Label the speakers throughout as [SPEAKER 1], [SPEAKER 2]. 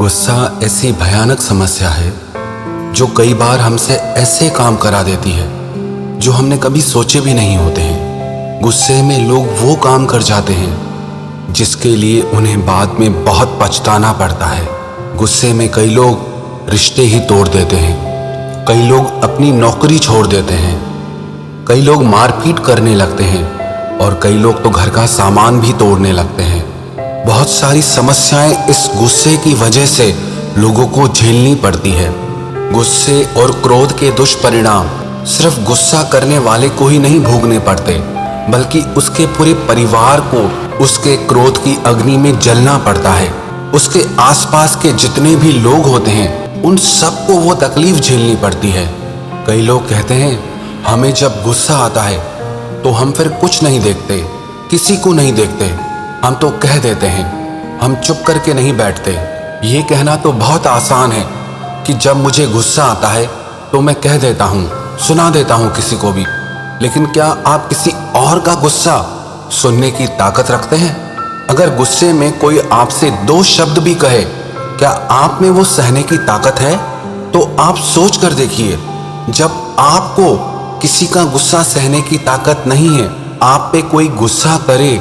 [SPEAKER 1] गुस्सा ऐसी भयानक समस्या है जो कई बार हमसे ऐसे काम करा देती है जो हमने कभी सोचे भी नहीं होते हैं। गुस्से में लोग वो काम कर जाते हैं जिसके लिए उन्हें बाद में बहुत पछताना पड़ता है। गुस्से में कई लोग रिश्ते ही तोड़ देते हैं, कई लोग अपनी नौकरी छोड़ देते हैं, कई लोग मारपीट करने लगते हैं और कई लोग तो घर का सामान भी तोड़ने लगते हैं। बहुत सारी समस्याएं इस गुस्से की वजह से लोगों को झेलनी पड़ती है। गुस्से और क्रोध के दुष्परिणाम सिर्फ गुस्सा करने वाले को ही नहीं भोगने पड़ते, बल्कि उसके पूरे परिवार को उसके क्रोध की अग्नि में जलना पड़ता है। उसके आसपास के जितने भी लोग होते हैं उन सबको वो तकलीफ झेलनी पड़ती है। कई लोग कहते हैं हमें जब गुस्सा आता है तो हम फिर कुछ नहीं देखते, किसी को नहीं देखते, हम तो कह देते हैं, हम चुप करके नहीं बैठते। ये कहना तो बहुत आसान है कि जब मुझे गुस्सा आता है तो मैं कह देता हूँ, सुना देता हूँ किसी को भी। लेकिन क्या आप किसी और का गुस्सा सुनने की ताकत रखते हैं? अगर गुस्से में कोई आपसे 2 शब्द भी कहे, क्या आप में वो सहने की ताकत है? तो आप सोच कर देखिए, जब आपको किसी का गुस्सा सहने की ताकत नहीं है, आप पे कोई गुस्सा करे,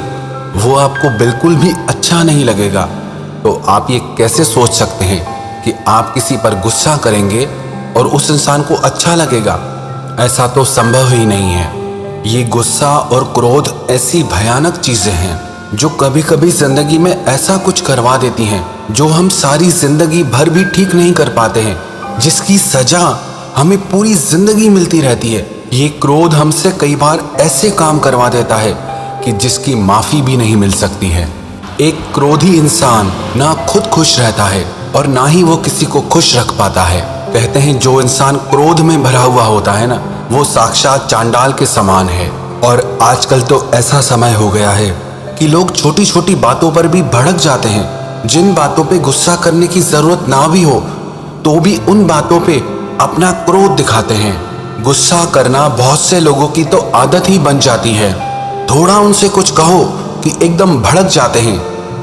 [SPEAKER 1] वो आपको बिल्कुल भी अच्छा नहीं लगेगा। तो आप ये कैसे सोच सकते हैं कि आप किसी पर गुस्सा करेंगे और उस इंसान को अच्छा लगेगा? ऐसा तो संभव ही नहीं है। ये गुस्सा और क्रोध ऐसी भयानक चीजें हैं जो कभी कभी जिंदगी में ऐसा कुछ करवा देती हैं जो हम सारी जिंदगी भर भी ठीक नहीं कर पाते हैं, जिसकी सजा हमें पूरी जिंदगी मिलती रहती है। ये क्रोध हमसे कई बार ऐसे काम करवा देता है कि जिसकी माफी भी नहीं मिल सकती है। एक क्रोधी इंसान ना खुद खुश रहता है और ना ही वो किसी को खुश रख पाता है। कहते हैं जो इंसान क्रोध में भरा हुआ होता है ना, वो साक्षात चांडाल के समान है। और आजकल तो ऐसा समय हो गया है कि लोग छोटी छोटी बातों पर भी भड़क जाते हैं। जिन बातों पे गुस्सा करने की जरूरत ना भी हो तो भी उन बातों पे अपना क्रोध दिखाते हैं। गुस्सा करना बहुत से लोगों की तो आदत ही बन जाती है। थोड़ा उनसे कुछ कहो कि एकदम भड़क जाते हैं,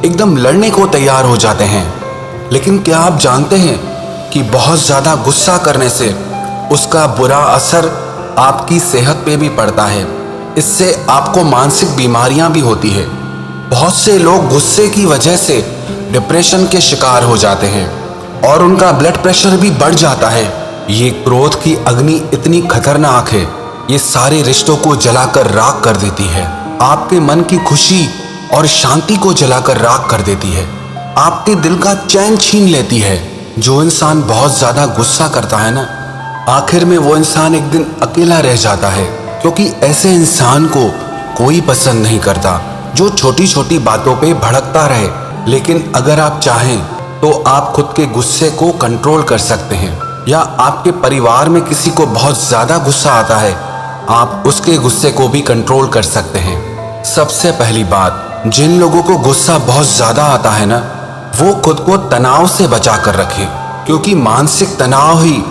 [SPEAKER 1] एकदम लड़ने को तैयार हो जाते हैं। लेकिन क्या आप जानते हैं कि बहुत ज़्यादा गुस्सा करने से उसका बुरा असर आपकी सेहत पे भी पड़ता है। इससे आपको मानसिक बीमारियां भी होती है। बहुत से लोग गुस्से की वजह से डिप्रेशन के शिकार हो जाते हैं और उनका ब्लड प्रेशर भी बढ़ जाता है। ये क्रोध की अग्नि इतनी खतरनाक है, ये सारे रिश्तों को जलाकर राख कर देती है। आपके मन की खुशी और शांति को जलाकर राख कर देती है, आपके दिल का चैन छीन लेती है। जो इंसान बहुत ज्यादा गुस्सा करता है ना, आखिर में वो इंसान एक दिन अकेला रह जाता है, क्योंकि ऐसे इंसान को कोई पसंद नहीं करता जो छोटी छोटी बातों पे भड़कता रहे। लेकिन अगर आप चाहें तो आप खुद के गुस्से को कंट्रोल कर सकते हैं। या आपके परिवार में किसी को बहुत ज्यादा गुस्सा आता है, आप उसके गुस्से को भी कंट्रोल कर सकते हैं। सबसे पहली बात, जिन लोगों को गुस्सा बहुत ज्यादा आता है ना, वो खुद को तनाव से बचा कर रखें, क्योंकि मानसिक तनाव ही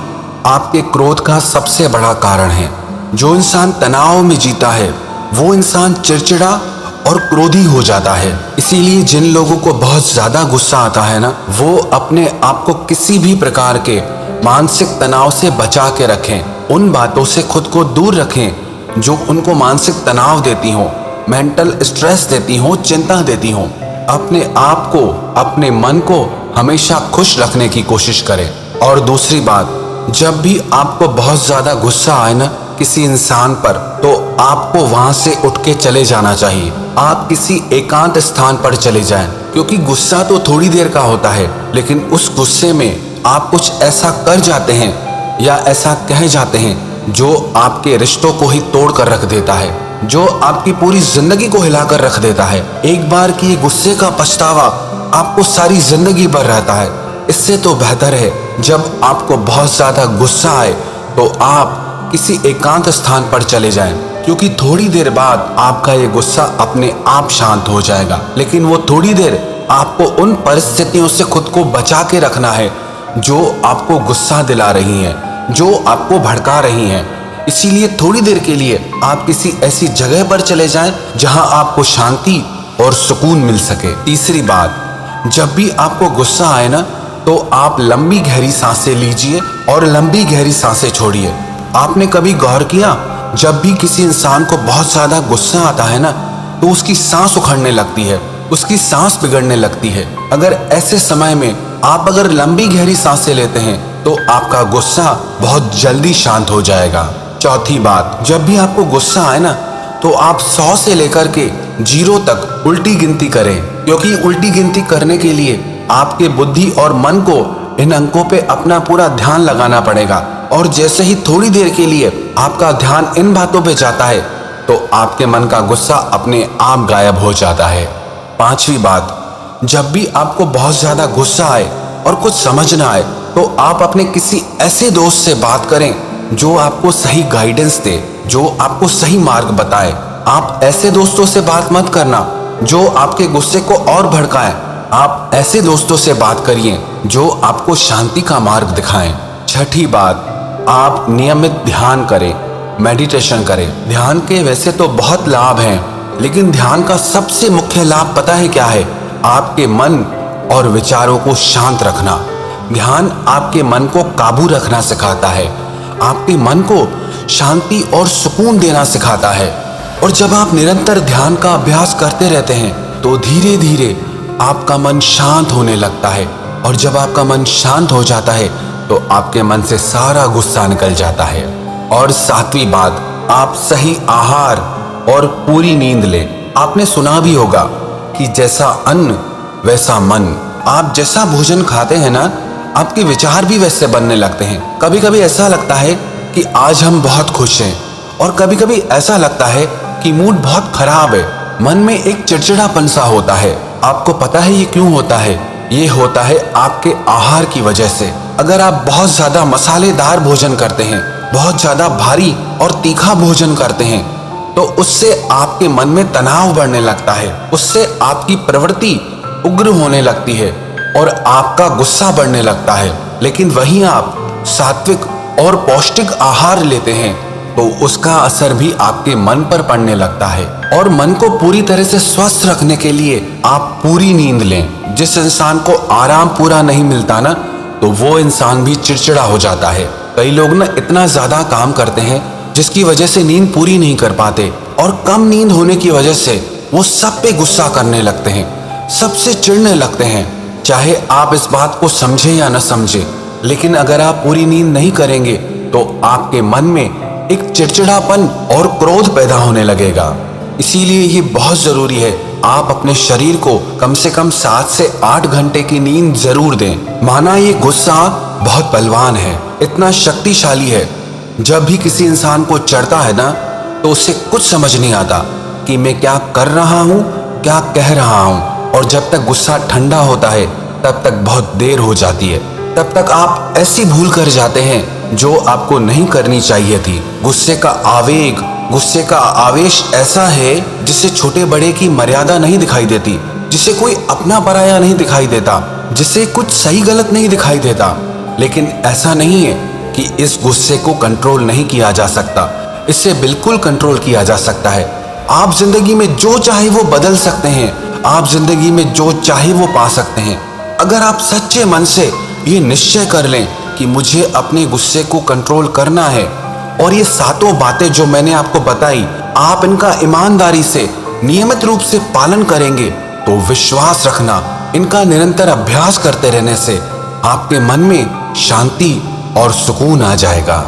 [SPEAKER 1] आपके क्रोध का सबसे बड़ा कारण है। जो इंसान तनाव में जीता है वो इंसान चिड़चिड़ा और क्रोधी हो जाता है। इसीलिए जिन लोगों को बहुत ज्यादा गुस्सा आता है ना, वो अपने आप को किसी भी प्रकार के मानसिक तनाव से बचा के रखें। उन बातों से खुद को दूर रखें जो उनको मानसिक तनाव देती हो, मेंटल स्ट्रेस देती हो, चिंता देती हो। अपने आप को, अपने मन को हमेशा खुश रखने की कोशिश करें। और दूसरी बात, जब भी आपको बहुत ज्यादा गुस्सा आए ना किसी इंसान पर, तो आपको वहां से उठ के चले जाना चाहिए। आप किसी एकांत स्थान पर चले जाएं, क्योंकि गुस्सा तो थोड़ी देर का होता है, लेकिन उस गुस्से में आप कुछ ऐसा कर जाते हैं या ऐसा कह जाते हैं जो आपके रिश्तों को ही तोड़ कर रख देता है, जो आपकी पूरी जिंदगी को हिलाकर रख देता है। एक बार की गुस्से का पछतावा आपको सारी जिंदगी भर रहता है। इससे तो बेहतर है जब आपको बहुत ज्यादा गुस्सा आए तो आप किसी एकांत स्थान पर चले जाएं, क्योंकि थोड़ी देर बाद आपका ये गुस्सा अपने आप शांत हो जाएगा। लेकिन वो थोड़ी देर आपको उन परिस्थितियों से खुद को बचा के रखना है जो आपको गुस्सा दिला रही हैं, जो आपको भड़का रही हैं। इसीलिए थोड़ी देर के लिए आप किसी ऐसी जगह पर चले जाएं जहां आपको शांति और सुकून मिल सके। तीसरी बात, जब भी आपको गुस्सा आए ना, तो आप लंबी गहरी सांसें लीजिए और लंबी गहरी सांसें छोड़िए। आपने कभी गौर किया, जब भी किसी इंसान को बहुत ज्यादा गुस्सा आता है ना, तो उसकी सांस उखड़ने लगती है, उसकी सांस बिगड़ने लगती है। अगर ऐसे समय में आप अगर लंबी गहरी सांसें लेते हैं तो आपका गुस्सा बहुत जल्दी शांत हो जाएगा। चौथी बात, जब भी आपको गुस्सा आए ना, तो आप 100 से लेकर के 0 तक उल्टी गिनती करें, क्योंकि उल्टी गिनती करने के लिए आपके बुद्धि और मन को इन अंकों पे अपना पूरा ध्यान लगाना पड़ेगा। और जैसे ही थोड़ी देर के लिए आपका ध्यान इन बातों पे जाता है तो आपके मन का गुस्सा अपने आप गायब हो जाता है। पांचवी बात, जब भी आपको बहुत ज्यादा गुस्सा आए और कुछ समझ ना आए तो आप अपने किसी ऐसे दोस्त से बात करें जो आपको सही गाइडेंस दे, जो आपको सही मार्ग बताए। आप ऐसे दोस्तों से बात मत करना जो आपके गुस्से को और भड़काएं। आप ऐसे दोस्तों से बात करिए जो आपको शांति का मार्ग दिखाएं। छठी बात, आप नियमित ध्यान करें, मेडिटेशन करें। ध्यान के वैसे तो बहुत लाभ हैं, लेकिन ध्यान का सबसे मुख्य लाभ पता है क्या है? आपके मन और विचारों को शांत रखना। ध्यान आपके मन को काबू रखना सिखाता है, आपके मन को शांति और सुकून देना सिखाता है। और जब आप निरंतर ध्यान का अभ्यास करते रहते हैं तो धीरे धीरे आपका मन शांत होने लगता है। और जब आपका मन शांत हो जाता है तो आपके मन से सारा गुस्सा निकल जाता है। और सातवीं बात, आप सही आहार और पूरी नींद लें। आपने सुना भी होगा कि जैसा अन्न वैसा मन। आप जैसा भोजन खाते हैं ना, आपके विचार भी वैसे बनने लगते हैं। कभी कभी ऐसा लगता है कि आज हम बहुत खुश हैं, और कभी कभी ऐसा लगता है कि मूड बहुत खराब है। मन में एक चिड़चिड़ापन सा होता है। आपको पता है ये क्यों होता है? ये होता है आपके आहार की वजह से। अगर आप बहुत ज्यादा मसालेदार भोजन करते हैं, बहुत ज्यादा भारी और तीखा भोजन करते हैं, तो उससे आपके मन में तनाव बढ़ने लगता है, उससे आपकी प्रवृत्ति उग्र होने लगती है और आपका गुस्सा बढ़ने लगता है। लेकिन वहीं आप सात्विक और पौष्टिक आहार लेते हैं तो उसका असर भी आपके मन पर पड़ने लगता है। और मन को पूरी तरह से स्वस्थ रखने के लिए आप पूरी नींद लें। जिस इंसान को आराम पूरा नहीं मिलता ना, तो वो इंसान भी चिड़चिड़ा हो जाता है। कई लोग ना इतना ज्यादा काम करते हैं जिसकी वजह से नींद पूरी नहीं कर पाते, और कम नींद होने की वजह से वो सब पे गुस्सा करने लगते हैं, सबसे चिढ़ने लगते हैं। चाहे आप इस बात को समझे या न समझे, लेकिन अगर आप पूरी नींद नहीं करेंगे तो आपके मन में एक चिड़चिड़ापन और क्रोध पैदा होने लगेगा। इसीलिए ये बहुत जरूरी है आप अपने शरीर को कम से कम 7 से 8 घंटे की नींद जरूर दें। माना ये गुस्सा बहुत बलवान है, इतना शक्तिशाली है। जब भी किसी इंसान को चढ़ता है ना, तो उसे कुछ समझ नहीं आता कि मैं क्या कर रहा हूँ, क्या कह रहा हूँ। और जब तक गुस्सा ठंडा होता है तब तक बहुत देर हो जाती है। तब तक आप ऐसी भूल कर जाते हैं जो आपको नहीं करनी चाहिए थी। गुस्से का आवेग, गुस्से का आवेश ऐसा है जिससे छोटे बड़े की मर्यादा नहीं दिखाई देती, जिसे कोई अपना पराया नहीं दिखाई देता, जिसे कुछ सही गलत नहीं दिखाई देता। लेकिन ऐसा नहीं है कि इस गुस्से को कंट्रोल नहीं किया जा सकता, इससे बिल्कुल कंट्रोल किया जा सकता है। आप जिंदगी में जो चाहे वो बदल सकते हैं, आप जिंदगी में जो चाहे वो पा सकते हैं। अगर आप सच्चे मन से ये निश्चय कर लें कि मुझे अपने गुस्से को कंट्रोल करना है, और ये 7 बातें जो मैंने आपको बताई, आप इनका ईमानदारी से नियमित रूप से पालन करेंगे, तो विश्वास रखना, इनका निरंतर अभ्यास करते रहने से आपके मन में शांति और सुकून आ जाएगा।